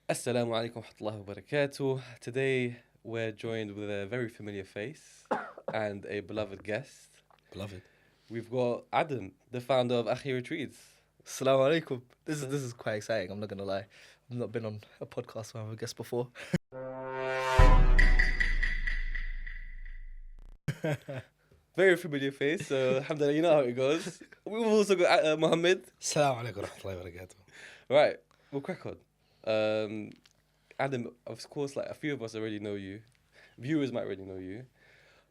Assalamu alaikum wa rahmatullahi wa barakatuh. Today we're joined with a very familiar face and a beloved guest. Beloved. We've got Adam, the founder of Akhi Retreats. Assalamu alaikum. This is quite exciting, I'm not gonna lie. I've not been on a podcast where I'm a guest before. Very familiar face, so alhamdulillah, you know how it goes. We've also got Mohammed. Assalamu alaikum wa rahmatullahi wa barakatuh. Right, we'll crack on. Adam, of course, like a few of us already know you. Viewers might already know you.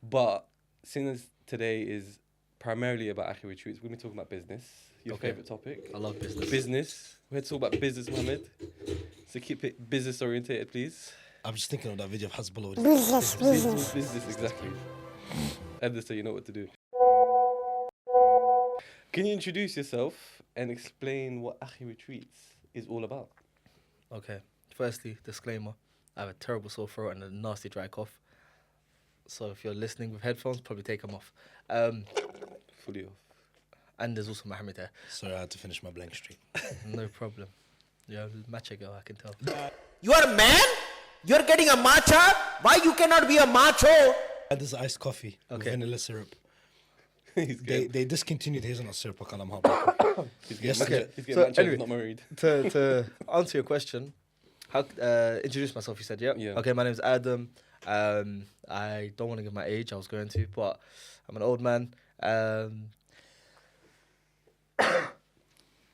But since today is primarily about Akhi Retreats, we're going to be talking about business. Your Okay. favourite topic. I love business. Business. We're here to talk about business, Mohammed. So keep it business orientated, please. I'm just thinking of that video of Hasbullah. Business, exactly. And so you know what to do. Can you introduce yourself and explain what Akhi Retreats is all about? Okay. Firstly, disclaimer. I have a terrible sore throat and a nasty dry cough. So if you're listening with headphones, probably take them off. Fully off. And there's also Mohammed there. Sorry, I had to finish my blank stream. No problem. Yeah, matcha girl, I can tell. You are a man? You're getting a matcha? Why you cannot be a macho? And there's iced coffee with Okay. vanilla syrup. He's getting, They discontinued hazelnut syrup. I can't remember. he's Yes, getting, okay. he's getting So manchas, anyway. not married. to answer your question, how introduce myself, you said, yeah? Yeah. Okay, my name's Adam. I don't want to give my age, I was going to, but I'm an old man.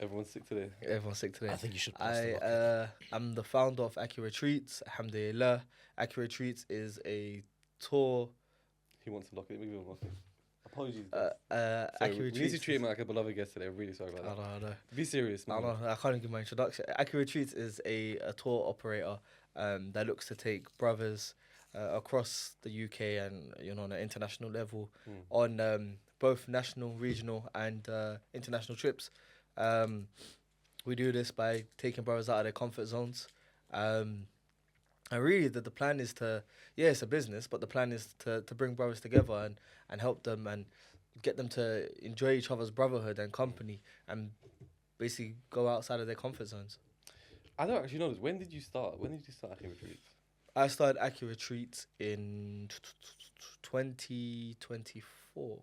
Everyone's sick today. Everyone's sick today. I think you should pass the bucket. I'm the founder of Akhi Retreats. Alhamdulillah. Akhi Retreats is a tour. He wants to lock it. We will lock it. Apologies. guys. Akhi Sorry, we need Retreats. to treat him like a beloved guest today. I'm really sorry about that. I know. Be serious, I man. know. I can't even give my introduction. Akhi Retreats is a tour operator that looks to take brothers across the UK and on an international level on both national, regional, and international trips. We do this by taking brothers out of their comfort zones. And really, the plan is to, it's a business, but the plan is to bring brothers together and help them and get them to enjoy each other's brotherhood and company and basically go outside of their comfort zones. I don't actually know this. When did you start? When did you start Akhi Retreats? I started Akhi Retreats in 2024.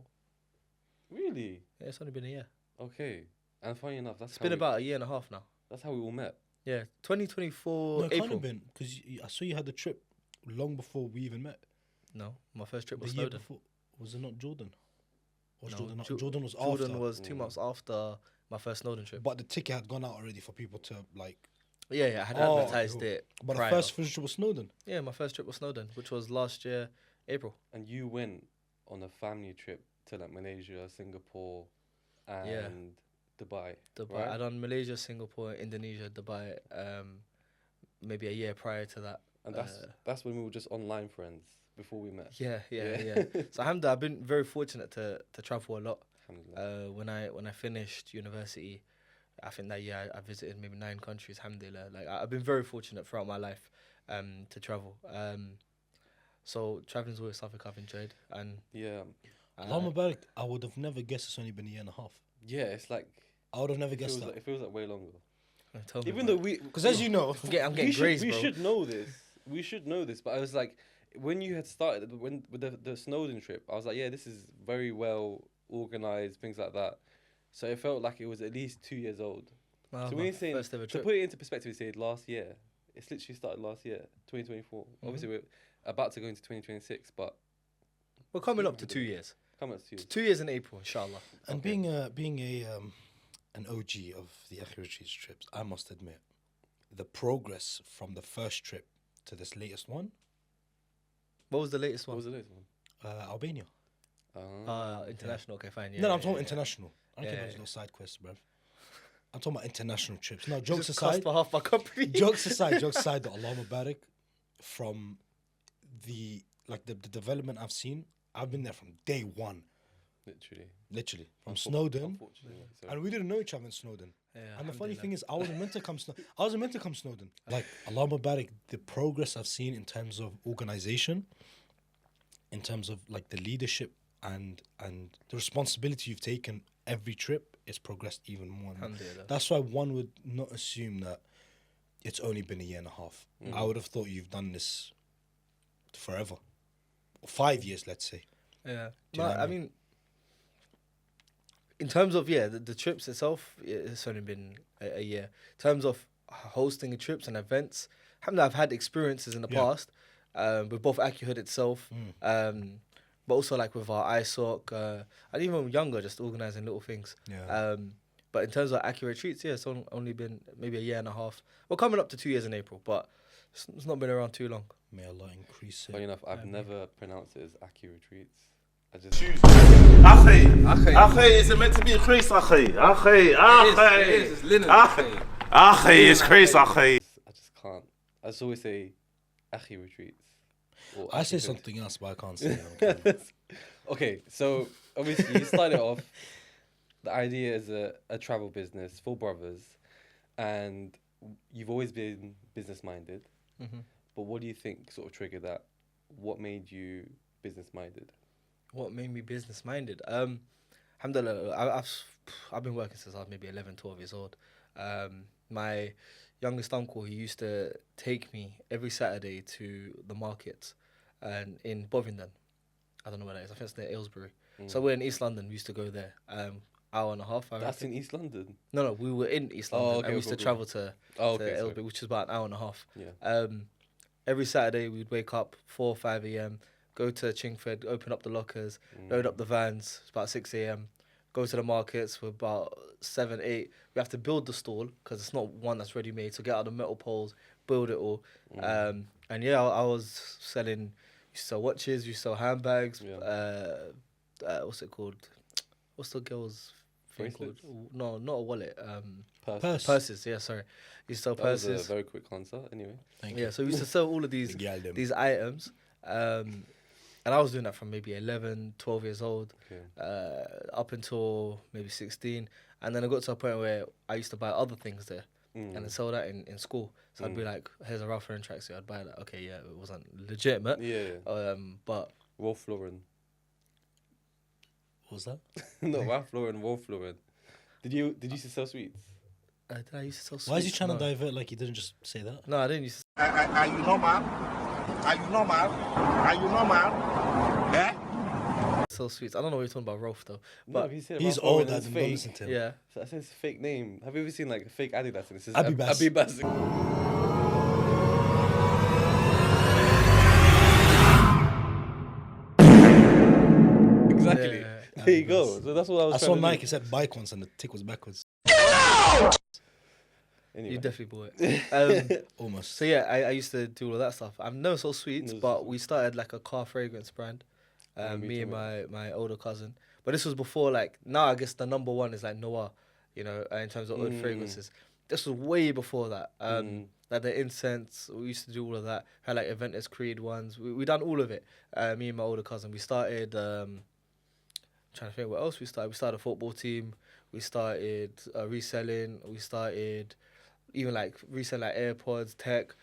Really? Yeah, it's only been a year. Okay. And funny enough, It's been about a year and a half now. that's how we all met. Yeah, 2024 No, it can't April. have been because I saw you had the trip long before we even met. No, my first trip The was year Snowdon. before, was it not Jordan? Was No, Jordan? Not, Ju- Jordan was Jordan after. was 2 months after my first Snowdon trip. But the ticket had gone out already for people to like. Yeah, I had Oh, advertised cool. it But prior. the first trip was Snowden. Yeah, my first trip was Snowdon, which was last year, April. And you went on a family trip to like Malaysia, Singapore, and Dubai. Dubai. Right. I done Malaysia, Singapore, Indonesia, Dubai. Maybe a year prior to that. And that's when we were just online friends before we met. Yeah. Yeah. So alhamdulillah, I've been very fortunate to travel a lot. Alhamdulillah. When I finished university, I think that year I visited maybe 9 countries. Alhamdulillah, like I've been very fortunate throughout my life, to travel. So traveling is always something I've enjoyed, and Yeah. Allahumma barik, I would have never guessed it's only been a year and a half. Yeah, it's like I would have never it guessed feels that. like, it feels like way longer. tell me Even about though it. we, Because as you know, I'm getting grades, we bro. should know this. We should know this. But I was like, when you had started with the Snowdon trip, I was like, yeah, this is very well organized, things like that. So it felt like it was at least 2 years old. Oh, So my when you're saying first ever to trip. put it into perspective, say last year, it's literally started last year, 2024. Obviously, we're about to go into 2026, but We're coming up to 2 years. come on to you. 2 years in April, inshallah. and Okay. being an OG of the Akhi Retreats trips, I must admit, the progress from the first trip to this latest one, What was the latest What one? was the latest one? Albania. International. Okay, fine. Yeah, No, yeah, I'm talking yeah, international. I don't Yeah, care yeah, about those yeah. little side quests, bruv. I'm talking about international trips. Now, yeah. jokes Just cost aside, for half my company. jokes aside, the Allah Mubarak, from the development I've seen, I've been there from day one, Literally. from Snowden, Unfortunately. So and we didn't know each other in Snowden. Yeah, And the funny alhamdulillah. thing is, I wasn't meant to come. I wasn't meant to come Snowden. Like Allah Mubarak, the progress I've seen in terms of organization, in terms of like the leadership and the responsibility you've taken every trip, it's progressed even more. Alhamdulillah. That's why one would not assume that it's only been a year and a half. I would have thought you've done this forever. 5 years, let's say. Yeah. Do you know what I I mean, in terms of the trips itself, it's only been a year. In terms of hosting trips and events, I've had experiences in the past with both Akhihood itself, but also like with our ISOC, and even when we were younger, just organising little things. Yeah. But in terms of Akhi Retreats, it's only been maybe a year and a half. We're coming up to 2 years in April, but it's not been around too long. May Allah increase it. Funny enough, I've never pronounced it as Akhi Retreats. I just Akhi, is it meant to be a crease, Akhi? Akhi, It's linen. Akhi, it's crease, Akhi. I just can't. I just always say Akhi Retreats. Or I say Akhihood. something else, but I can't say it. Okay, so obviously you started off. The idea is a travel business for brothers, and you've always been business minded. But what do you think sort of triggered that? What made you business minded? What made me business minded? Alhamdulillah, I've been working since I was maybe 11, 12 years old. My youngest uncle, he used to take me every Saturday to the market and in Bovingdon. I don't know where that is. I think it's near Aylesbury. So we're in East London. We used to go there. Hour and a half. That's in East London. No, we were in East London. okay, and we used to travel to Aylesbury, which is about an hour and a half. Yeah. Every Saturday, we'd wake up 4 or 5 a.m., go to Chingford, open up the lockers, load up the vans. It's about 6 a.m. Go to the markets for about 7, 8. We have to build the stall because it's not one that's ready made. So get out the metal poles, build it all. And I was selling. You sell watches, you sell handbags. What's it called? What's the girls' thing called? No, not a wallet. Purse. Purses. Yeah, sorry. You sell That was purses. a very quick answer. Anyway. Thank you. Yeah, so we used to sell all of these items. And I was doing that from maybe 11, 12 years old, up until maybe 16. And then I got to a point where I used to buy other things there and then sell that in school. So I'd be like, here's a Ralph Lauren tracksuit. I'd buy that. Okay, it wasn't legitimate. Yeah. But Ralph Lauren. What was that? No, Ralph Lauren. Did you used to sell sweets? did I used to sell sweets? Why is he trying No. to divert like he didn't just say that? No, I didn't used to. Are you normal? Are you normal? Are you normal? Eh? Sell sweets. I don't know what you're talking about, Rolf though. No, But he said He's Ralph Lauren old, I is don't fake. listen to him. yeah, So I said it's a fake name. Have you ever seen like a fake Adidas and it says Abibas. Abibas? Exactly. Yeah, There you go. So that's what I was I trying saw to Nike do. said bike once and the tick was backwards. Anyway. you definitely bought it. Almost. So yeah, I used to do all of that stuff. I've never sold sweets, No, but we started like a car fragrance brand. Me and my older cousin. But this was before now I guess the number one is like Noah, in terms of oud fragrances. This was way before that. Like the incense, we used to do all of that. Had like Aventus Creed ones. We done all of it. Me and my older cousin. We started. Trying to think what else we started. We started a football team. We started reselling. We started even like reselling like AirPods, tech.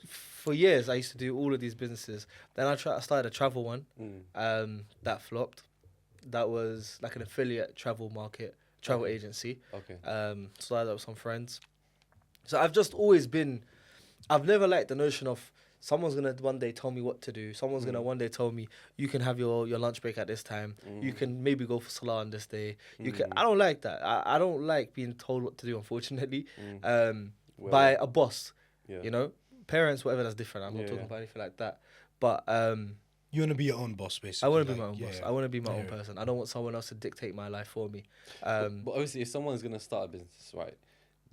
For years, I used to do all of these businesses. Then I started a travel one. That flopped. That was like an affiliate travel agency. Okay. Started up with some friends. So I've just always been. I've never liked the notion of someone's gonna one day tell me what to do. Someone's gonna one day tell me you can have your lunch break at this time. You can maybe go for salah on this day. You can. I don't like that. I don't like being told what to do. Unfortunately, by a boss. Yeah. Parents, whatever. That's different. I'm not talking about anything like that. But You want to be your own boss, basically. I want to be my own boss. I want to be my own person. I don't want someone else to dictate my life for me. But obviously, if someone's gonna start a business, right?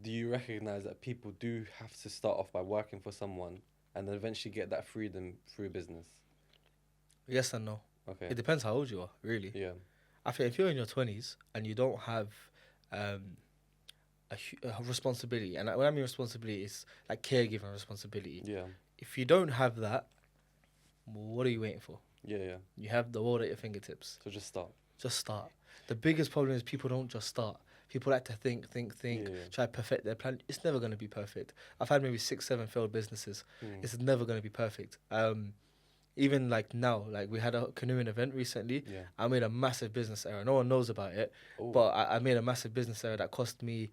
Do you recognize that people do have to start off by working for someone and then eventually get that freedom through business? Yes and no. Okay. It depends how old you are, really. Yeah. I think if you're in your 20s and you don't have a responsibility, and when I mean responsibility, it's like caregiving responsibility. Yeah. If you don't have that, what are you waiting for? Yeah. You have the world at your fingertips. So just start. Just start. The biggest problem is people don't just start. People like to think, Yeah. try to perfect their plan. It's never going to be perfect. I've had maybe 6, 7 failed businesses. It's never going to be perfect. Even like now, like we had a canoeing event recently. Yeah. I made a massive business error. No one knows about it, Oh. but I made a massive business error that cost me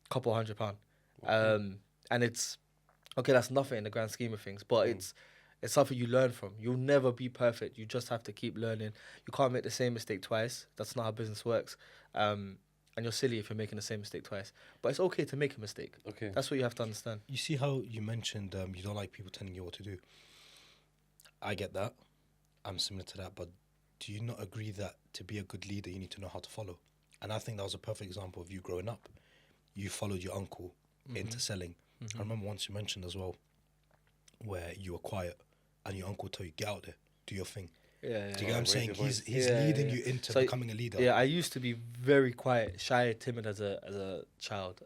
a couple £100. And it's Okay, that's nothing in the grand scheme of things, but it's something you learn from. You'll never be perfect. You just have to keep learning. You can't make the same mistake twice. That's not how business works. And you're silly if you're making the same mistake twice. But it's okay to make a mistake. Okay. That's what you have to understand. You see how you mentioned you don't like people telling you what to do. I get that. I'm similar to that. But do you not agree that to be a good leader, you need to know how to follow? And I think that was a perfect example of you growing up. You followed your uncle into selling. I remember once you mentioned as well where you were quiet and your uncle told you, get out there, do your thing. Yeah. Do you get what I'm saying? He's Yeah, leading yeah. you into So, becoming a leader. Yeah, I used to be very quiet, shy, timid as a child.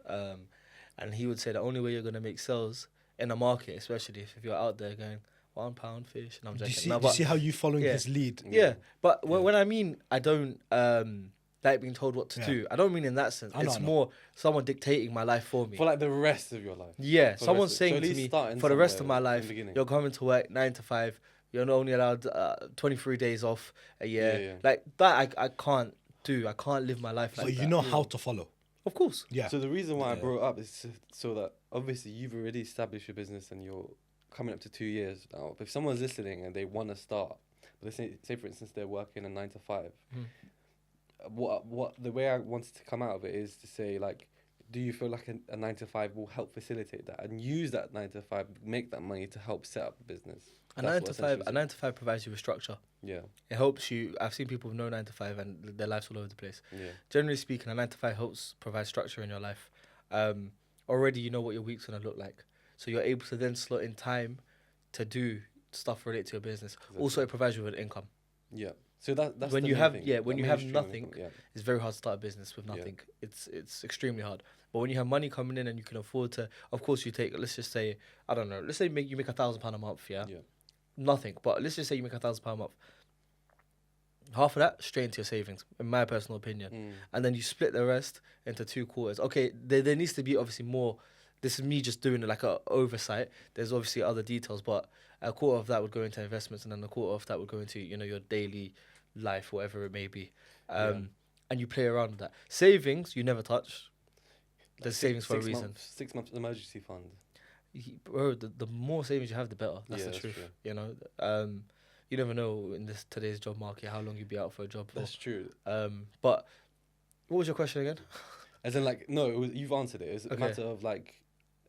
And he would say the only way you're going to make sales in a market, especially if you're out there going, £1 fish, and I'm Do joking. you see, No, do you but- see how you following yeah. his lead? Yeah, but when I mean I don't like being told what to Yeah. do, I don't mean in that sense. I know, It's I know. more someone dictating my life for me. For like the rest of your life. Yeah, For the someone's rest of- so saying at to least me, starting for the rest of somewhere my in the life, beginning. you're coming to work 9 to 5. You're only allowed 23 days off a year. Yeah. Like that, I can't do. I can't live my life like But that. you know how to follow. Of course. Yeah. So the reason why I Yeah. brought it up is so that obviously you've already established your business and you're coming up to 2 years now. But if someone's listening and they want to start, but they say for instance they're working a 9 to 5, what the way I wanted to come out of it is to say like, do you feel like a 9 to 5 will help facilitate that and use that 9 to 5, make that money to help set up a business? A That's 9 what to 5. essentially A 9 to 5 provides you with structure. Yeah, It helps you. I've seen people with no 9 to 5 and their life's all over the place. yeah, Generally speaking, a 9 to 5 helps provide structure in your life. Already you know what your week's gonna look like, so you're able to then slot in time to do stuff related to your business. Also, it provides you with income. yeah. So that's When the you main have- thing, yeah, when that you have mainstream nothing, income, yeah. It's very hard to start a business with Yeah. nothing. It's extremely hard. But when you have money coming in and you can afford to, of course, you take. Let's just say, I don't know. Let's say you make £1,000 a month. Yeah. Yeah. Nothing. But let's just say you make £1,000 a month. Half of that straight into your savings, in my personal opinion, and then you split the rest into 2 quarters. Okay, there needs to be obviously more. This is me just doing it like a oversight. There's obviously other details, but a quarter of that would go into investments, and then a quarter of that would go into your daily life, whatever it may be. And you play around with that. Savings you never touch. There's savings for a reason. 6 months emergency fund. Bro, the more savings you have, the better. That's Yeah, the that's truth. true. You know, you never know in this today's job market how long you'd be out for a job for. That's true. But what was your question again? As in, like, no, you've answered it. It's a Okay. matter of like,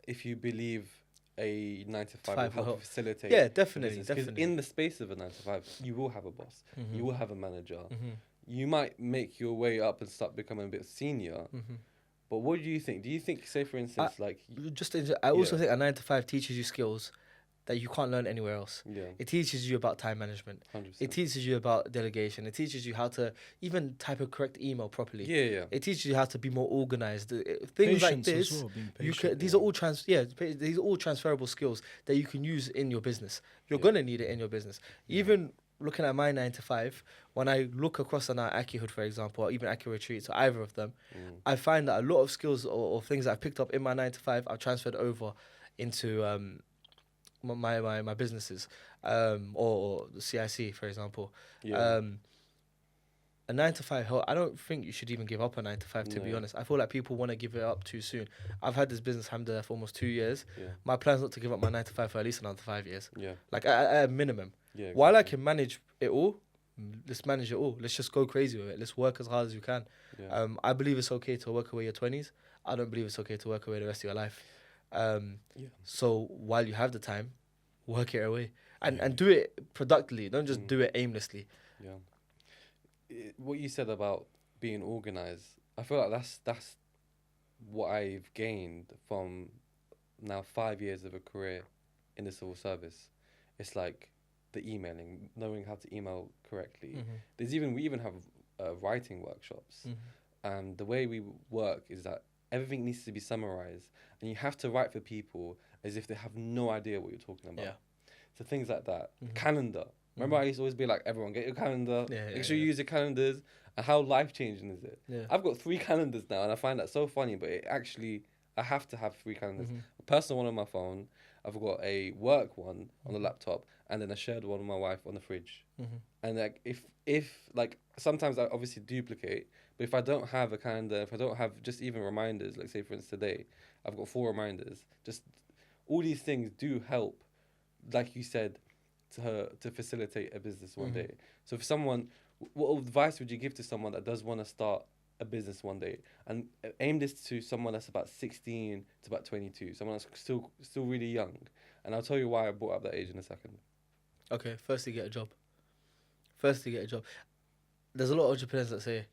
if you believe a 9 to 5 will Five will help help. facilitate. Yeah, the definitely, business. 'Cause definitely. in the space of a 9 to 5, you will have a boss. Mm-hmm. You will have a manager. You might make your way up and start becoming a bit senior. Mm-hmm. But what do you think? Do you think, say for instance, like, I also Yeah. think a 9 to 5 teaches you skills that you can't learn anywhere else. yeah, It teaches you about time management. 100%. It teaches you about delegation. It teaches you how to even type a correct email properly. Yeah. It teaches you how to be more organized. Things like Patience as this, well, being you patient, can. These are all these are all transferable skills that you can use in your business. You're gonna need it in your business. Even looking at my 9 to 5, when I look across on our Akhihood, for example, or even Akhi Retreats, or either of them, I find that a lot of skills or things that I've picked up in my 9 to 5 are transferred over into my businesses, or the CIC, for example. Yeah. A 9 to 5 I don't think you should even give up a 9 to 5, to be No. honest. I feel like people want to give it up too soon. I've had this business, alhamdulillah, for almost 2 years. Yeah. My plan's not to give up my 9 to 5 for at least another 5 years. Yeah. Like at a minimum. Yeah. While I exactly. can manage it all, let's manage it all. Let's just go crazy with it. Let's work as hard as you can. Yeah. I believe it's okay to work away your 20s. I don't believe it's okay to work away the rest of your life. Yeah. So while you have the time, work it away. And do it productively. Don't just do it aimlessly. Yeah. What you said about being organized, I feel like that's what I've gained from now 5 years of a career in the civil service. It's like the emailing, knowing how to email correctly. We even have writing workshops, and the way we work is that everything needs to be summarized, and you have to write for people as if they have no idea what you're talking about. Yeah. So things like that. Calendar. Remember, I used to always be like, everyone get your calendar. Yeah, Make sure you use your calendars. And how life changing is it? Yeah. I've got 3 calendars now, and I find that so funny. But I have to have 3 calendars: a personal one on my phone. I've got a work one on the laptop, and then a shared one with my wife on the fridge. And like, if like sometimes I obviously duplicate, but if I don't have a calendar, if I don't have just even reminders, like say for instance today, I've got 4 reminders. Just all these things do help, like you said, to facilitate a business one day. So if someone, what advice would you give to someone that does want to start a business one day, and aim this to someone that's about 16 to about 22, someone that's still really young? And I'll tell you why I brought up that age in a second. Okay, firstly, get a job. There's a lot of entrepreneurs that say,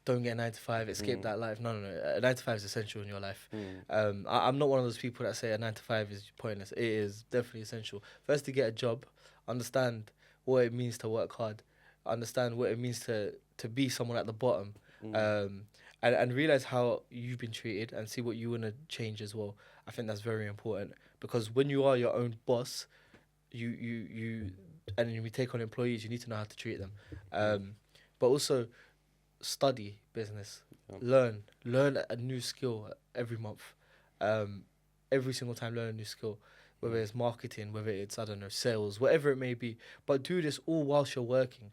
don't get a 9 to 5, escape that life. No. A 9 to 5 is essential in your life. I'm not one of those people that say a 9 to 5 is pointless. It is definitely essential. Firstly, get a job. Understand what it means to work hard. Understand what it means to be someone at the bottom. And realize how you've been treated and see what you want to change as well. I think that's very important, because when you are your own boss, you and you take on employees, you need to know how to treat them. But also study business, learn a new skill every month. Every single time, learn a new skill, whether it's marketing, whether it's, I don't know, sales, whatever it may be. But do this all whilst you're working.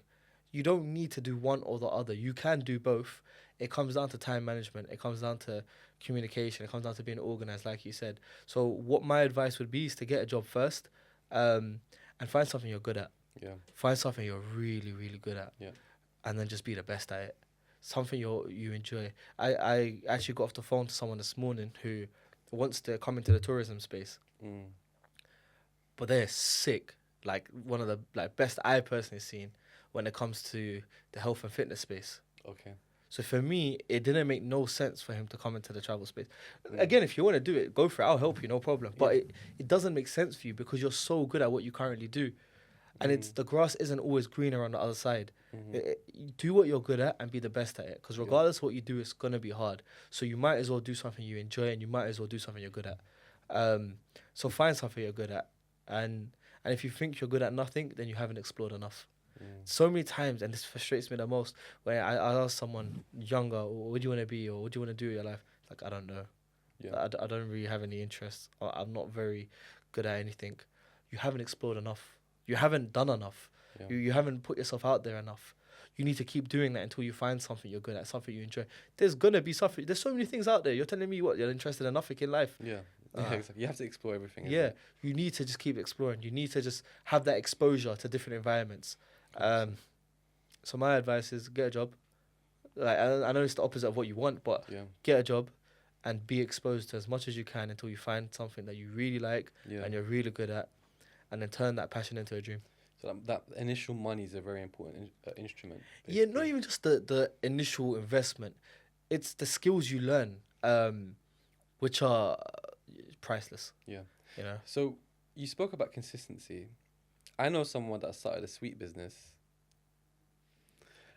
You don't need to do one or the other. You can do both. It comes down to time management. It comes down to communication. It comes down to being organized, like you said. So what my advice would be is to get a job first, and find something you're good at. Yeah. Find something you're really, really good at. Yeah. And then just be the best at it. Something you enjoy. I actually got off the phone to someone this morning who wants to come into the tourism space. But they're sick. Like one of the best I personally seen when it comes to the health and fitness space. Okay. So for me, it didn't make no sense for him to come into the travel space. Again, if you want to do it, go for it. I'll help you, no problem. But it doesn't make sense for you because you're so good at what you currently do. And it's the grass isn't always greener on the other side. Do what you're good at and be the best at it. Because regardless of what you do, it's going to be hard. So you might as well do something you enjoy, and you might as well do something you're good at. So find something you're good at. And if you think you're good at nothing, then you haven't explored enough. So many times, and this frustrates me the most, when I ask someone younger, what do you want to be, or what do you want to do in your life? Like, I don't know. Yeah. I don't really have any interest. I'm not very good at anything. You haven't explored enough. You haven't done enough. Yeah. You haven't put yourself out there enough. You need to keep doing that until you find something you're good at, something you enjoy. There's going to be something. There's so many things out there. You're telling me what? You're interested in nothing in life. Yeah. Exactly. You have to explore everything. isn't Yeah. it? You need to just keep exploring. You need to just have that exposure to different environments. So my advice is get a job. Like I know it's the opposite of what you want, but get a job and be exposed to as much as you can until you find something that you really like and you're really good at, and then turn that passion into a dream. So that initial money is a very important instrument. Yeah, not even just the initial investment. It's the skills you learn, which are priceless. Yeah. You know? So you spoke about consistency. I know someone that started a sweet business,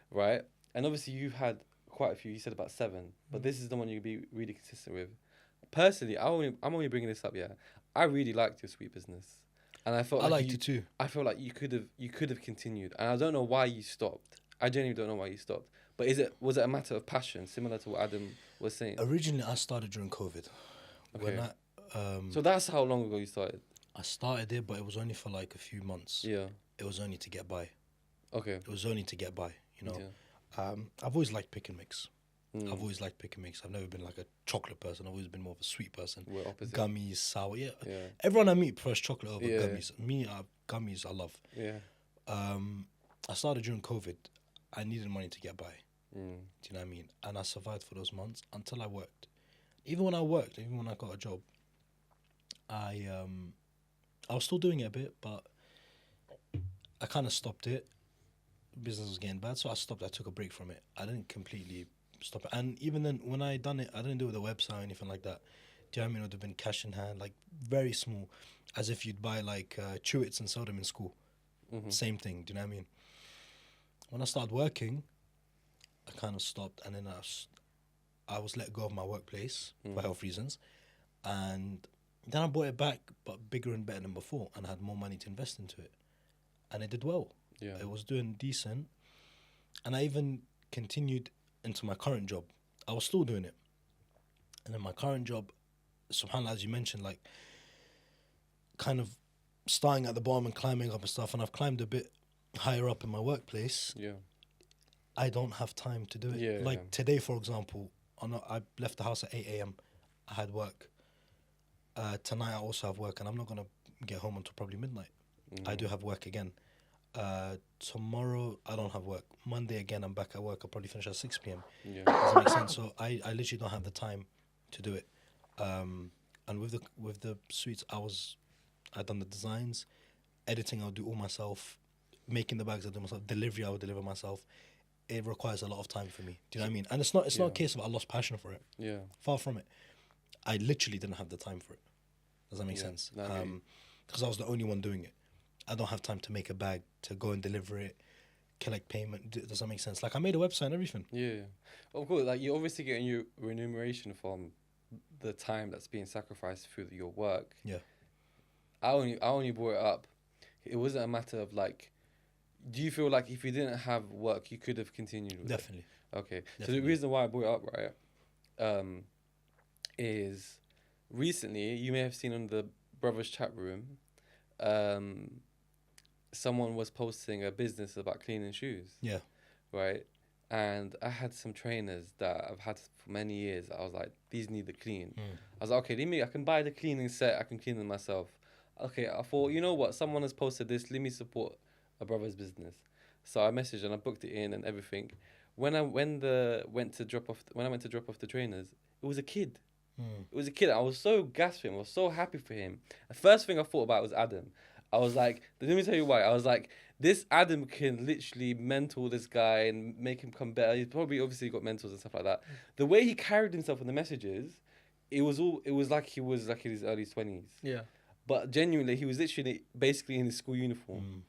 right? And obviously you've had quite a few. You said about 7, but this is the one you can be really consistent with. Personally, I'm only bringing this up. Yeah, I really liked your sweet business, and I felt I like liked it too. I feel like you could have continued, and I don't know why you stopped. I genuinely don't know why you stopped. But was it a matter of passion, similar to what Adam was saying? Originally, I started during COVID. Okay. When So that's how long ago you started. I started it, but it was only for like a few months. Yeah. It was only to get by. Okay. It was only to get by, you know. Yeah. I've always liked pick and mix. I've always liked pick and mix. I've never been like a chocolate person. I've always been more of a sweet person. We're opposite. Gummies, sour, yeah. Yeah. Everyone I meet prefers chocolate over Yeah. gummies. Me, gummies I love. Yeah. I started during COVID. I needed money to get by. Mm. Do you know what I mean? And I survived for those months until I worked. Even when I got a job, I was still doing it a bit, but I kind of stopped it. Business was getting bad, so I stopped. I took a break from it. I didn't completely stop it. And even then, when I done it, I didn't do it with a website or anything like that. Do you know what I mean? It would have been cash in hand, like very small, as if you'd buy like Chewits and sell them in school. Same thing. Do you know what I mean? When I started working, I kind of stopped, and then I was let go of my workplace for health reasons, and then I bought it back, but bigger and better than before, and I had more money to invest into it, and it did well. Yeah. It was doing decent, and I even continued into my current job. I was still doing it, and then my current job, subhanAllah, as you mentioned, like kind of starting at the bottom and climbing up and stuff, and I've climbed a bit higher up in my workplace. Yeah. I don't have time to do it. Yeah, like today, for example, I left the house at 8 a.m. I had work. Tonight I also have work, and I'm not gonna get home until probably midnight. I do have work again. Tomorrow I don't have work. Monday again I'm back at work. I'll probably finish at 6 p.m. Yeah. Does that make sense? So I literally don't have the time to do it. And with the suites, I done the designs, editing I'll do all myself, making the bags I'll do myself, delivery I will deliver myself. It requires a lot of time for me. Do you know what I mean? And it's not a case of I lost passion for it. Yeah. Far from it. I literally didn't have the time for it. Does that make sense? No, I get you. Because I was the only one doing it. I don't have time to make a bag, to go and deliver it, collect payment. Does that make sense? Like, I made a website and everything. Yeah. Of course, like, you're obviously getting your remuneration from the time that's being sacrificed through your work. Yeah. I only brought it up. It wasn't a matter of, like, do you feel like if you didn't have work, you could have continued with Definitely. it? Okay. So Definitely. the reason why I brought it up, right, is recently, you may have seen on the brothers chat room, someone was posting a business about cleaning shoes. Yeah. Right? And I had some trainers that I've had for many years. I was like, these need the clean. I was like, okay, I can buy the cleaning set. I can clean them myself. Okay, I thought, you know what? Someone has posted this. Let me support a brother's business. So I messaged and I booked it in and everything. When I went to drop off the trainers, it was a kid. It was a kid. I was so gassed for him. I was so happy for him. The first thing I thought about was Adam. I was like, let me tell you why. I was like, this Adam can literally mentor this guy and make him come better. He's probably obviously got mentors and stuff like that. The way he carried himself in the messages, it was like he was like in his early 20s. Yeah. But genuinely, he was literally basically in his school uniform.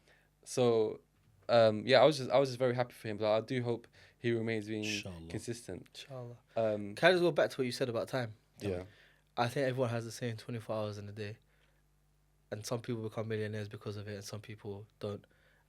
So, yeah, I was just very happy for him. But I do hope he remains being Inshallah. consistent. Inshallah. Can I just go back to what you said about time? Yeah. I think everyone has the same 24 hours in a day. And some people become millionaires because of it, and some people don't.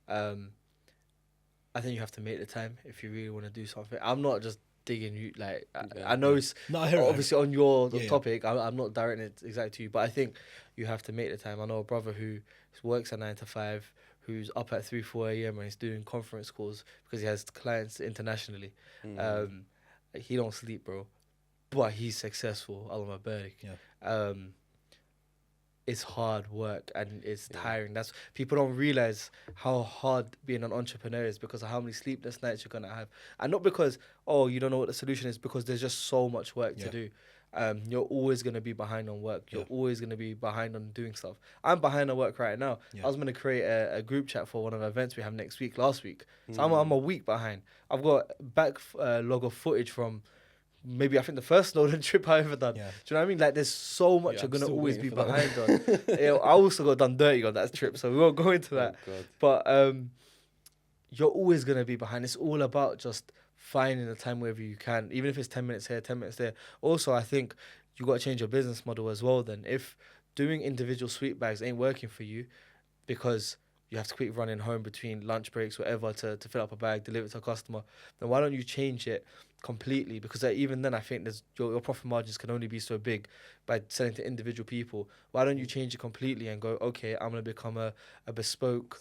I think you have to make the time if you really want to do something. I'm not just digging you, like, I know it's No, I hear it. obviously on your Yeah, yeah. topic. I'm not directing it exactly to you, but I think you have to make the time. I know a brother who works at 9 to 5, who's up at 3, 4 a.m. and he's doing conference calls because he has clients internationally. He don't sleep, bro, but he's successful. Allah barik. Yeah. It's hard work and it's tiring. That's people don't realize how hard being an entrepreneur is because of how many sleepless nights you're gonna have, and not because you don't know what the solution is, because there's just so much work to do. You're always gonna be behind on work. You're always gonna be behind on doing stuff. I'm behind on work right now. I was gonna create a group chat for one of the events we have last week. So I'm a week behind. I've got log of footage from maybe I think the first Snowden trip I ever done. Yeah. Do you know what I mean? Like, there's so much you're I'm gonna still always be waiting for that behind on. I also got done dirty on that trip, so we won't go into that. God. But you're always gonna be behind. It's all about just finding the time wherever you can, even if it's 10 minutes here, 10 minutes there. Also, I think you got to change your business model as well. Then, if doing individual sweet bags ain't working for you, because you have to keep running home between lunch breaks, whatever, to fill up a bag, deliver it to a customer, then why don't you change it completely? Because even then, I think your profit margins can only be so big by selling to individual people. Why don't you change it completely and go, okay, I'm going to become a bespoke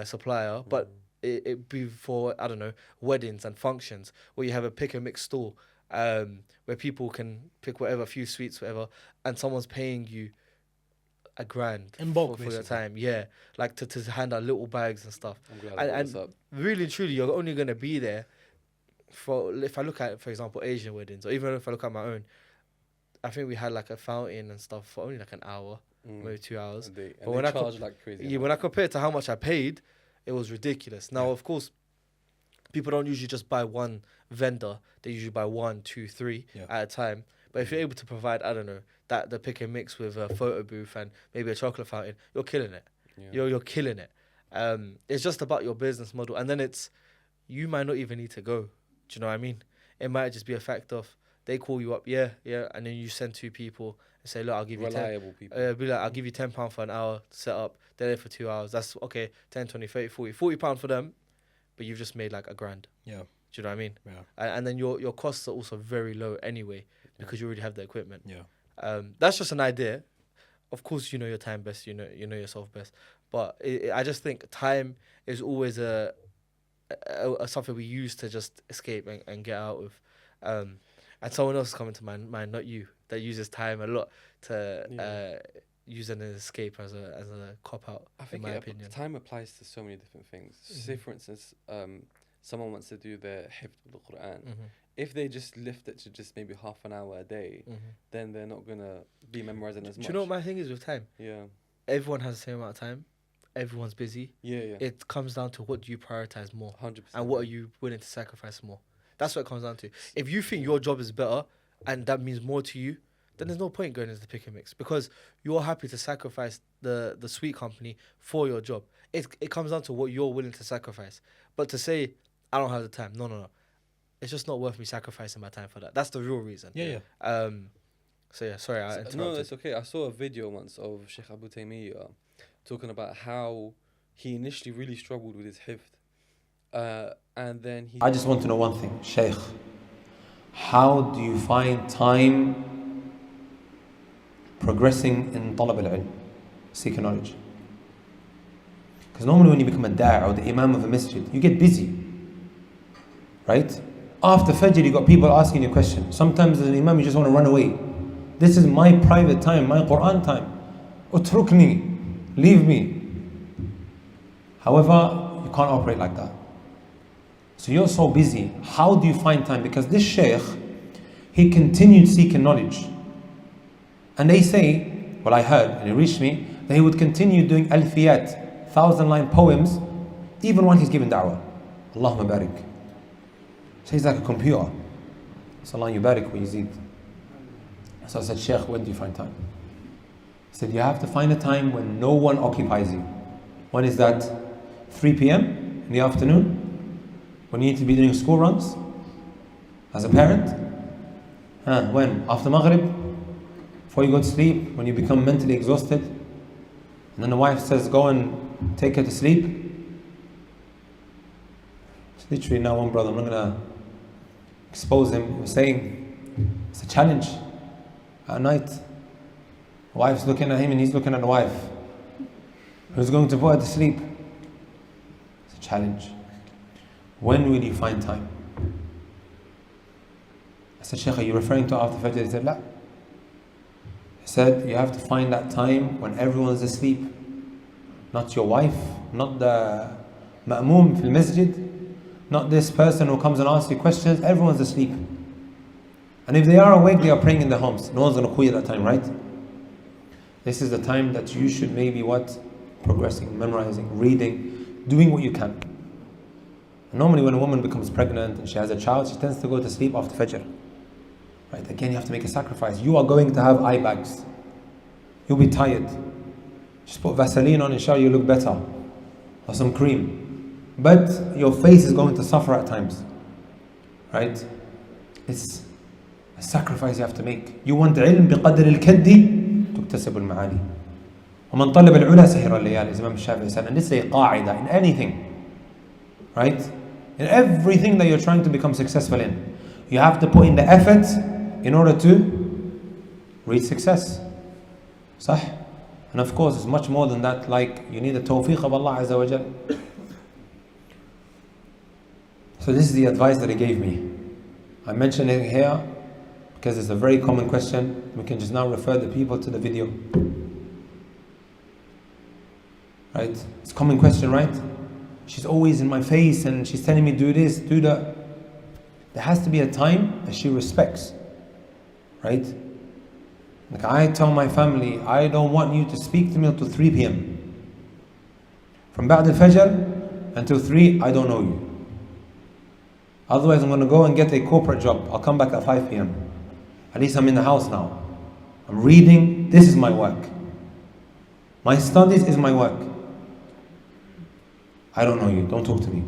supplier, but it be for, I don't know, weddings and functions, where you have a pick and mix store, where people can pick whatever, a few sweets, whatever, and someone's paying you $1,000 In bulk, for your basically. time. Yeah, like to hand out little bags and stuff. I'm glad I brought this And up. really and truly, you're only going to be there for, if I look at, for example, Asian weddings, or even if I look at my own, I think we had like a fountain and stuff for only like an hour, maybe 2 hours. And they when I charge like crazy. Yeah, when I compare it to how much I paid, it was ridiculous. Now, of course, people don't usually just buy one vendor. They usually buy 1, 2, 3 at a time. But if you're able to provide, I don't know, the pick and mix with a photo booth and maybe a chocolate fountain, you're killing it. Yeah. You're killing it. It's just about your business model. And then you might not even need to go. Do you know what I mean? It might just be a fact of they call you up, and then you send 2 people and say, look, I'll give you Reliable people. be like, I'll give you £10 for an hour to set up. They're there for 2 hours. That's okay. 10, 20, 30, 40. £40 for them, but you've just made like $1,000. Yeah. Do you know what I mean? Yeah. And then your costs are also very low anyway because you already have the equipment. Yeah. That's just an idea. Of course, you know your time best. You know yourself best. But I just think time is always a something we use to just escape and get out of. and someone else is coming to mind, not you, that uses time a lot to use an escape as a cop out. I think in my opinion, time applies to so many different things. Say for instance, someone wants to do their hifd of the Quran. If they just lift it to just maybe half an hour a day, then they're not gonna be memorizing as much. Do you know what my thing is with time? Yeah. Everyone has the same amount of time. Everyone's busy. Yeah. It comes down to what do you prioritize more, 100%. and what are you willing to sacrifice more. That's what it comes down to. If you think your job is better and that means more to you, then there's no point going into the pick and mix, because you're happy to sacrifice the sweet company for your job. It comes down to what you're willing to sacrifice. But to say, I don't have the time, no. It's just not worth me sacrificing my time for that. That's the real reason. Yeah. So yeah, sorry, I interrupted. No, that's okay. I saw a video once of Sheikh Abu Taymiyyah talking about how he initially really struggled with his hifd. And then he... I just want to know one thing, Sheikh. How do you find time progressing in talab al-ilm, seeking knowledge? Because normally when you become a da'i or the imam of a masjid, you get busy, right? After Fajr, you got people asking you questions. Sometimes as an imam, you just want to run away. This is my private time, my Quran time. Utrukni, leave me. However, you can't operate like that. So you're so busy. How do you find time? Because this Shaykh, he continued seeking knowledge. And they say, well, I heard, and it reached me, that he would continue doing alfiyat, 1,000-line poems, even when he's giving da'wah. Allahumma barik. So he's like a computer. Sallallahu yubarik wa yazid. So I said, Shaykh, when do you find time? He said, you have to find a time when no one occupies you. When is that? 3 p.m. in the afternoon? When you need to be doing school runs? As a parent? When? After Maghrib? Before you go to sleep? When you become mentally exhausted? And then the wife says, go and take her to sleep? It's literally now one brother, I'm not going to expose him, he was saying, it's a challenge. At night, the wife's looking at him and he's looking at the wife. Who's going to put her to sleep? It's a challenge. When will you find time? I said, Shaykh, are you referring to after Fajr? He said, La. He said, you have to find that time when everyone's asleep. Not your wife, not the ma'moom fil masjid, not this person who comes and asks you questions. Everyone's asleep. And if they are awake, they are praying in their homes. No one's going to call you at that time, right? This is the time that you should maybe progressing, memorizing, reading, doing what you can. And normally when a woman becomes pregnant and she has a child, she tends to go to sleep after Fajr. Right? Again, you have to make a sacrifice. You are going to have eye bags. You'll be tired. Just put Vaseline on, inshallah you look better. Or some cream. But your face is going to suffer at times. Right? It's a sacrifice you have to make. You want ilm بقدر الكد تكتسب المعالي. ومن طلب العلا سهر الليالي, as Imam Shafi'i said. And this is a qaida in anything. Right? In everything that you're trying to become successful in. You have to put in the effort in order to reach success. صح? And of course, it's much more than that. Like, you need the tawfiq of Allah Azza wa Jal. So this is the advice that he gave me. I mention it here because it's a very common question. We can just now refer the people to the video. Right? It's a common question, right? She's always in my face and she's telling me do this, do that. There has to be a time that she respects. Right? Like I tell my family, I don't want you to speak to me until 3 p.m. From Ba'd al-Fajr until 3, I don't know you. Otherwise I'm going to go and get a corporate job. I'll come back at 5 p.m. At least I'm in the house now. I'm reading, this is my work. My studies is my work. I don't know you, don't talk to me.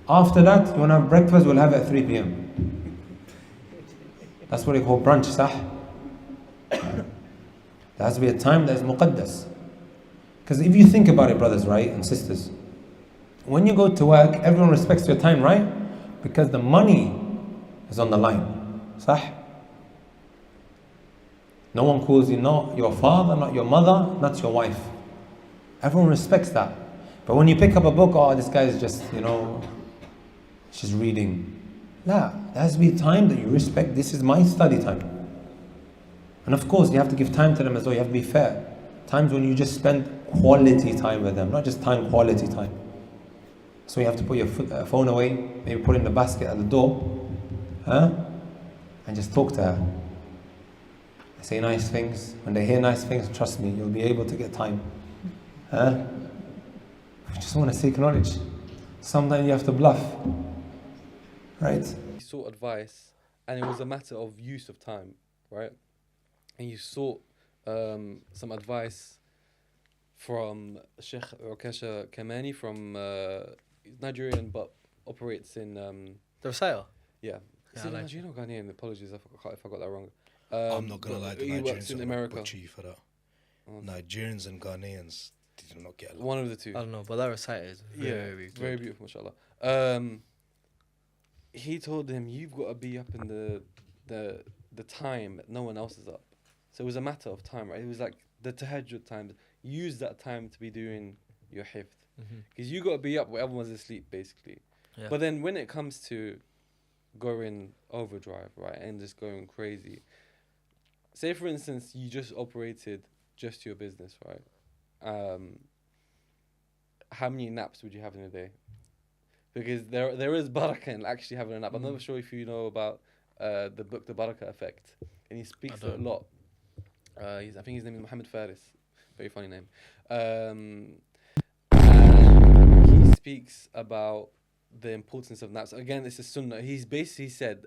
After that, you want to have breakfast, we'll have it at 3 p.m. That's what they call brunch, sah? There has to be a time that is muqaddas. Because if you think about it, brothers, right, and sisters, when you go to work, everyone respects your time, right? Because the money is on the line. Sah? No one calls you, not your father, not your mother, not your wife. Everyone respects that. But when you pick up a book, oh, this guy is just, she's reading. Nah, There has to be time that you respect. This is my study time. And of course, you have to give time to them as well. You have to be fair. Times when you just spend quality time with them, not just time, quality time. So you have to put your phone away, maybe put it in the basket at the door, and just talk to her. Say nice things. When they hear nice things, trust me, you'll be able to get time. You just want to seek knowledge. Sometimes you have to bluff, right? You sought advice, and it was a matter of use of time, right? And you sought some advice from Sheikh Ukasha Kamani from Nigerian, but operates in The reciter. yeah. Is I it like Nigerian or Ghanaian? Apologies if I got that wrong. I'm not gonna lie, the he works Nigerians in are America. butcher you for that. Nigerians and Ghanaians did not get along. One of the two. I don't know, but that reciter is very good. very beautiful, mashallah. He told him, you've got to be up in the time that no one else is up. So it was a matter of time, right? It was like the tahajjud time. Use that time to be doing your hifd. Because you got to be up where everyone's asleep, basically. Yeah. But then when it comes to going overdrive, right, and just going crazy, say for instance, you just operated just your business, right? How many naps would you have in a day? Because there is barakah in actually having a nap. I'm not sure if you know about the book The Barakah Effect, and he speaks a lot. I think his name is Muhammad Faris, very funny name. And he speaks about the importance of naps. Again, this is sunnah. He's basically said,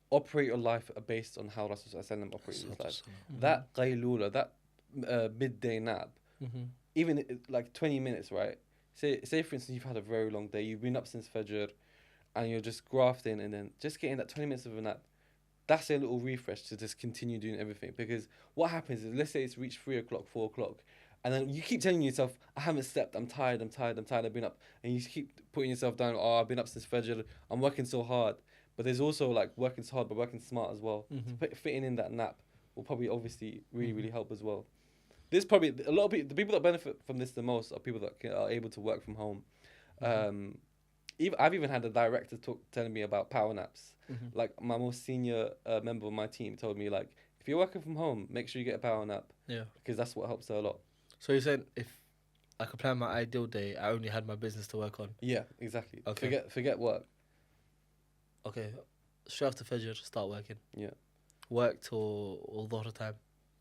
operate your life based on how Rasulullah operated his life. That qaylula, that midday nap, even like 20 minutes, right? Say for instance, you've had a very long day, you've been up since Fajr, and you're just grafting, and then just getting that 20 minutes of a nap, that's a little refresh to just continue doing everything. Because what happens is, let's say it's reached 3 o'clock, 4 o'clock, and then you keep telling yourself, I haven't slept, I'm tired, I've been up. And you keep putting yourself down, oh, I've been up since Fajr, I'm working so hard. But there's also like working so hard, but working smart as well. So fitting in that nap will probably obviously really help as well. There's probably a lot of people, the people that benefit from this the most are people that are able to work from home. I've even had a director telling me about power naps. Like my most senior member of my team told me, like, if you're working from home, make sure you get a power nap. Yeah. Because that's what helps her a lot. So you're saying if I could plan my ideal day, I only had my business to work on? Yeah, exactly. Okay. Forget work. Okay. Straight after Fajr, start working. Yeah. Work till all Dhuhr time.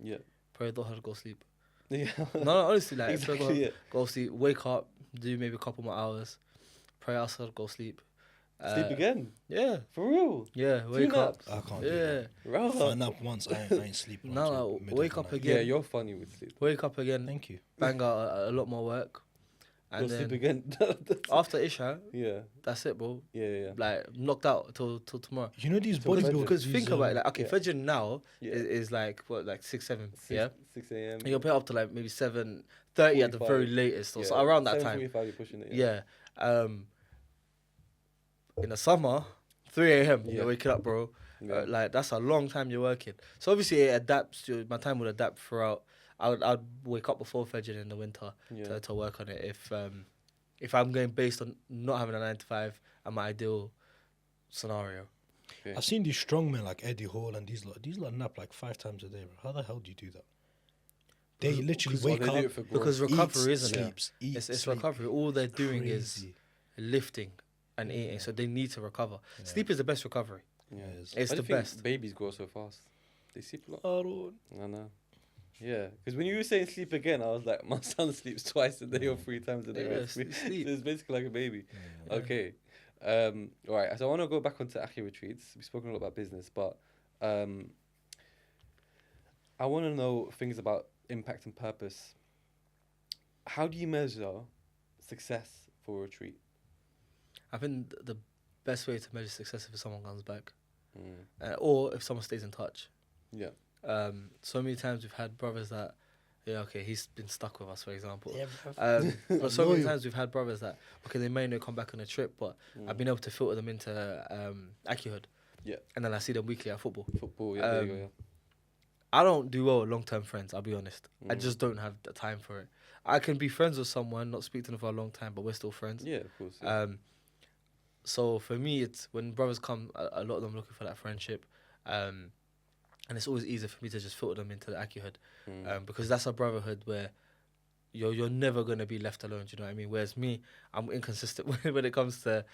Yeah. Pray Dhuhr, go sleep. Yeah. No, honestly, like, exactly, go sleep, wake up, do maybe a couple more hours, pray Asr, go sleep. Sleep again? Yeah. For real? Yeah, wake up. I can't do that. If I nap once, I ain't sleeping. No, wake up again. Yeah, you're funny with sleep. Wake up again. Thank you. Bang out a lot more work. And Go then sleep again. after Isha, Yeah. that's it, bro. Yeah. Like, knocked out till tomorrow. You know these bodybuilders. Because think about it, like, okay, Yeah. Fajr now Yeah. is like, what, like 6, 7, 6, yeah? 6 a.m. And you'll pay up to like maybe 7:30 at the 45. very latest, or so around that time. 7:45 you're pushing it. Yeah. In the summer, 3 a.m. Yeah. you're waking up, bro. Yeah. Like, that's a long time you're working. So obviously it adapts. My time would adapt throughout. I'd wake up before Fajr in the winter to work on it. If I'm going based on not having a 9 to 5 and my ideal scenario. Okay. I've seen these strongmen like Eddie Hall and these lot nap like 5 times a day, bro. How the hell do you do that? They literally wake they do up it for growth. Because recovery, isn't it? sleeps, It's recovery. All they're doing is Crazy. lifting and eating, so they need to recover. Sleep is the best recovery. Yeah. It's Why do the you think best. Babies grow so fast. They sleep a lot. Oh, I know. Yeah, because when you were saying sleep again, I was like, my son sleeps twice a day or 3 times a day. Yeah, basically. sleep. So it's basically like a baby. Okay. All right. So I want to go back onto Akhi Retreats. We've spoken a lot about business, but I want to know things about impact and purpose. How do you measure success for a retreat? I think the best way to measure success is if someone comes back, or if someone stays in touch. Yeah. So many times we've had brothers that, he's been stuck with us, for example. But so many times we've had brothers that, they may not come back on a trip, but I've been able to filter them into Akhihood. Yeah. And then I see them weekly at football. Football, yeah, there you go, yeah. I don't do well with long-term friends, I'll be honest. I just don't have the time for it. I can be friends with someone, not speak to them for a long time, but we're still friends. Yeah, of course. Yeah. So for me, it's when brothers come, a lot of them looking for that friendship, and it's always easier for me to just filter them into the Akhihood, because that's a brotherhood where you're never gonna be left alone. Do you know what I mean? Whereas me, I'm inconsistent when it comes to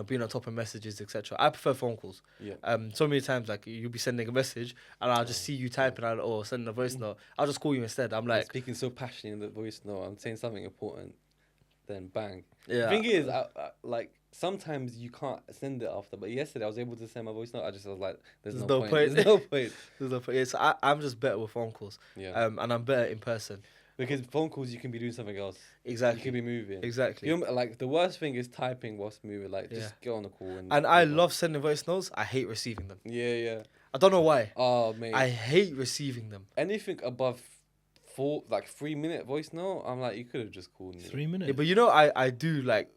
being on top of messages, etc. I prefer phone calls. Yeah. So many times like you'll be sending a message and I'll just see you typing out or sending a voice note. I'll just call you instead. I'm Like like, speaking so passionately in the voice note, I'm saying something important, then bang. yeah. The thing is, I like sometimes you can't send it after. But yesterday I was able to send my voice note. I was like, there's no point. There's no point. There's no point. Yeah, so I'm just better with phone calls. Yeah. And I'm better in person. Because phone calls you can be doing something else. Exactly. You can be moving. Exactly. Like the worst thing is typing whilst moving. Like just get on the call and I love sending voice notes. I hate receiving them. Yeah. I don't know why. Oh mate. I hate receiving them. Anything above 3-minute voice note, I'm like, you could have just called me. 3 minutes. Yeah, but I do like.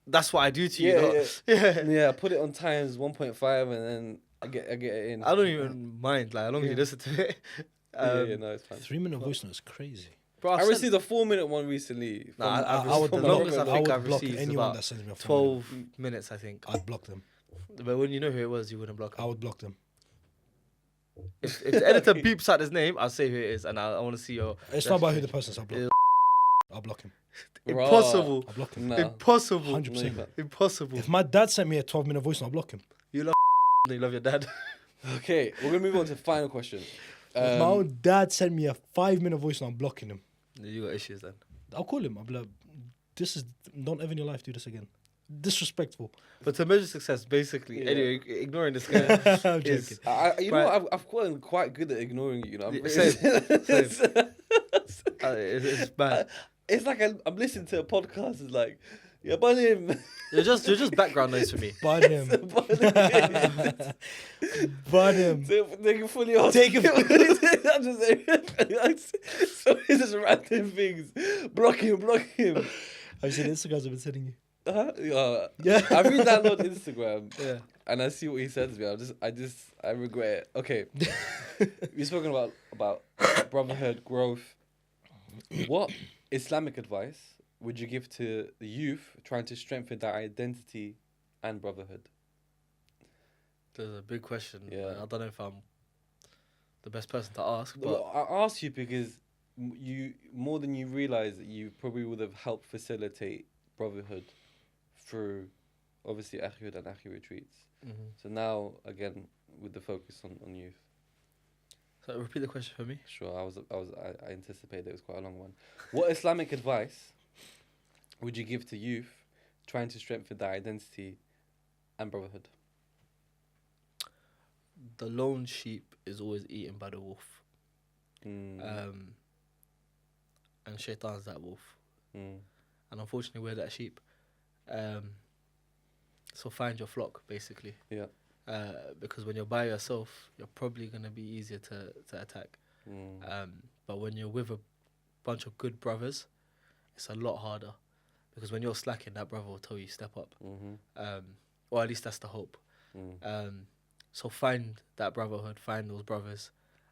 That's what I do to you. Yeah. Yeah. Put it on times 1.5 and then I get it in. I don't even mind. Like, as long as you listen to it. No, it's fine. 3 minute voice note is crazy. Bro, I received a 4-minute one recently. Nah, I would the block, longest I think I've block received is anyone about that sends me a 12 minutes, I think. I'd block them. But when you know who it was, you wouldn't block I him. would block them. If the editor beeps out his name, I'll say who it is, and I want to see your. It's not about who the person is. I'll block. Yeah. I'll block him. Impossible. I'll block him. Nah. Impossible. 100%. Impossible. If my dad sent me a 12-minute voice note, I'll block him. You love you love your dad. Okay, we're gonna move on to the final question. If my own dad sent me a 5-minute voice note, I'm blocking him. You got issues then. I'll call him. I'll be like, don't ever in your life do this again. Disrespectful. But to measure success, basically, anyway, ignoring this guy I'm is. joking. You know what? I've gotten quite good at ignoring you. You know, Same. It's bad. It's like I'm listening to a podcast. It's like, yeah, but him. You're just background noise for me. Ban him. Ban him. They can fully off. Take him. I'm just saying. So it's just random things. Block him. Have you seen the Instagrams I've been sending you? Yeah. I read that on Instagram. Yeah. And I see what he says to me. I regret it. Okay. We've spoken about brotherhood, growth. What Islamic advice would you give to the youth trying to strengthen their identity and brotherhood? That's a big question. Yeah. I don't know if I'm the best person to ask, but Well, I ask you because you more than you realize that you probably would have helped facilitate brotherhood through obviously Akhihood and Akhi Retreats. So now again with the focus on youth. So repeat the question for me. Sure, I anticipated it was quite a long one. What Islamic advice would you give to youth trying to strengthen their identity and brotherhood? The lone sheep is always eaten by the wolf. Mm. And shaitan's that wolf. Mm. And unfortunately, we're that sheep. So find your flock, basically. Yeah. Because when you're by yourself, you're probably going to be easier to attack. Mm. But when you're with a bunch of good brothers, it's a lot harder. Because when you're slacking, that brother will tell you, step up. Mm-hmm. Or at least that's the hope. Mm. So find that brotherhood, find those brothers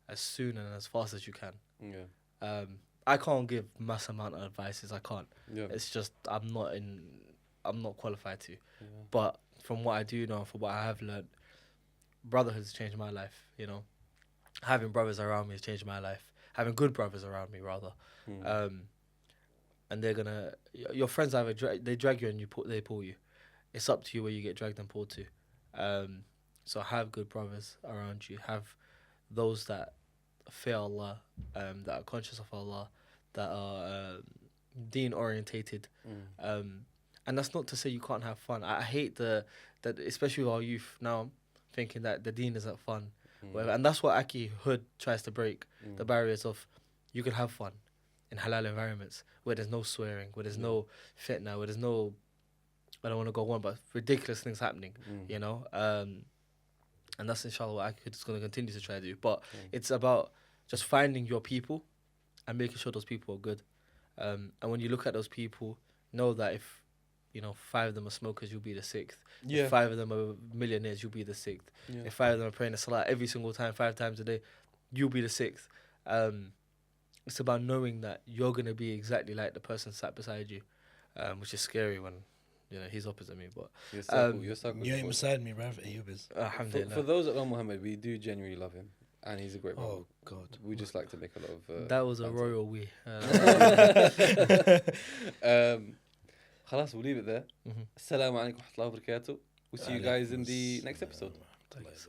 as soon and as fast as you can. Yeah. I can't give mass amount of advices. I can't. Yeah. It's just I'm not qualified to. Yeah. But from what I do know, from what I have learned, brotherhood has changed my life. You know, having brothers around me has changed my life. Having good brothers around me, rather. Mm. And they're gonna. Your friends either they drag you and they pull you. It's up to you where you get dragged and pulled to. So have good brothers around you. Have those that fear Allah, that are conscious of Allah, that are deen orientated. And that's not to say you can't have fun. I hate that especially with our youth now, thinking that the deen isn't fun. Whatever. And that's what Akhihood tries to break, the barriers of you can have fun in halal environments where there's no swearing, where there's no fitna, where there's no, I don't want to go on, but ridiculous things happening, you know? And that's inshallah what Akhihood is going to continue to try to do. But it's about just finding your people and making sure those people are good. And when you look at those people, know that if, 5 of them are smokers, you'll be the 6th. Yeah. If 5 of them are millionaires, you'll be the 6th. Yeah. If 5 of them are praying the salah every single time, 5 times a day, you'll be the 6th. It's about knowing that you're going to be exactly like the person sat beside you, which is scary when he's opposite me, but Your circle. You ain't beside me, Rav. Ayub is. alhamdulillah. For those that know Muhammad, we do genuinely love him, and he's a great brother. Oh God. We just like to make a lot of. That was a banter. royal we. خلاص, we'll leave it there. Assalamu alaikum wa rahmatullahi wa barakatuh. We'll see you guys in the next episode. Thanks.